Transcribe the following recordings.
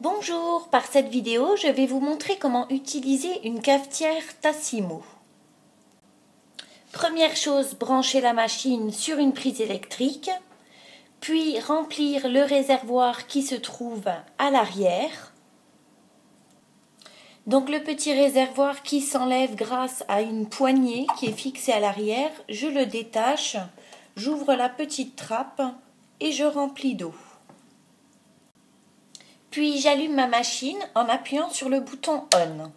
Bonjour, par cette vidéo, je vais vous montrer comment utiliser une cafetière Tassimo. Première chose, brancher la machine sur une prise électrique, puis remplir le réservoir qui se trouve à l'arrière. Donc le petit réservoir qui s'enlève grâce à une poignée qui est fixée à l'arrière, je le détache, j'ouvre la petite trappe et je remplis d'eau. Puis j'allume ma machine en appuyant sur le bouton ON.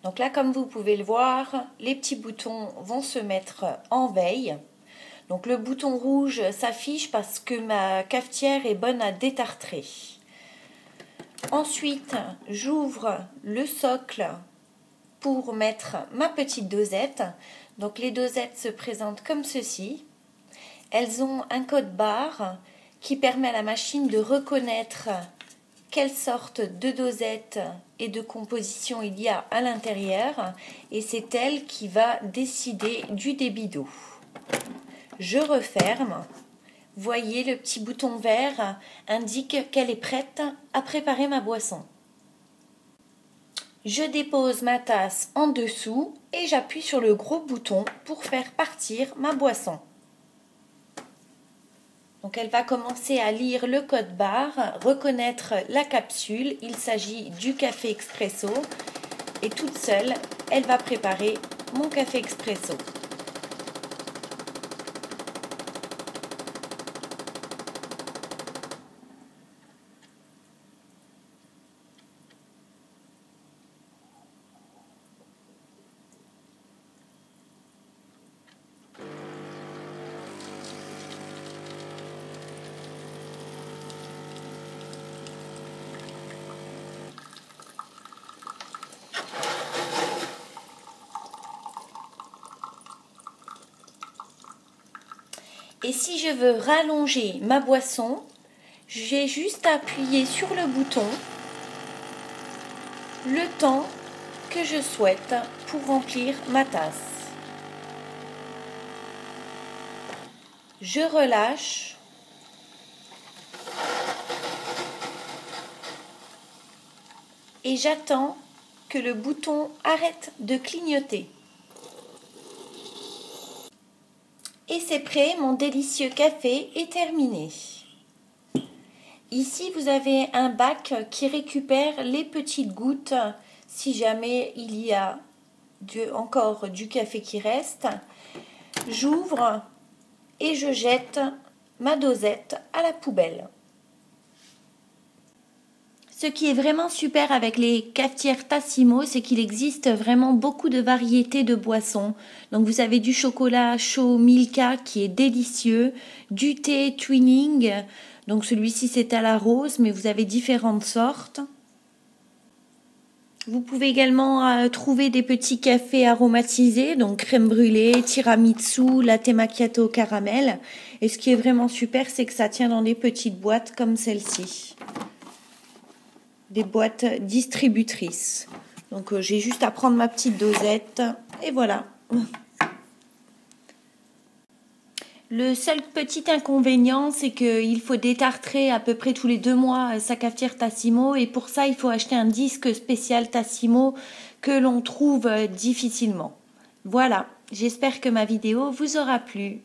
Donc là, comme vous pouvez le voir, les petits boutons vont se mettre en veille. Donc le bouton rouge s'affiche parce que ma cafetière est bonne à détartrer. Ensuite, j'ouvre le socle pour mettre ma petite dosette. Donc les dosettes se présentent comme ceci. Elles ont un code barre qui permet à la machine de reconnaître quelle sorte de dosette et de composition il y a à l'intérieur, et c'est elle qui va décider du débit d'eau. Je referme. Voyez, le petit bouton vert indique qu'elle est prête à préparer ma boisson. Je dépose ma tasse en dessous et j'appuie sur le gros bouton pour faire partir ma boisson. Donc elle va commencer à lire le code barre, reconnaître la capsule, il s'agit du café expresso et toute seule, elle va préparer mon café expresso. Et si je veux rallonger ma boisson, j'ai juste à appuyer sur le bouton le temps que je souhaite pour remplir ma tasse. Je relâche et j'attends que le bouton arrête de clignoter. Et c'est prêt, mon délicieux café est terminé. Ici, vous avez un bac qui récupère les petites gouttes si jamais il y a encore du café qui reste. J'ouvre et je jette ma dosette à la poubelle. Ce qui est vraiment super avec les cafetières Tassimo, c'est qu'il existe vraiment beaucoup de variétés de boissons. Donc vous avez du chocolat chaud Milka qui est délicieux, du thé Twinning, donc celui-ci c'est à la rose, mais vous avez différentes sortes. Vous pouvez également trouver des petits cafés aromatisés, donc crème brûlée, tiramisu, latte macchiato caramel. Et ce qui est vraiment super, c'est que ça tient dans des petites boîtes comme celle-ci. Des boîtes distributrices. Donc j'ai juste à prendre ma petite dosette et voilà. Le seul petit inconvénient, c'est qu'il faut détartrer à peu près tous les 2 mois sa cafetière Tassimo, et pour ça il faut acheter un disque spécial Tassimo que l'on trouve difficilement. Voilà, j'espère que ma vidéo vous aura plu.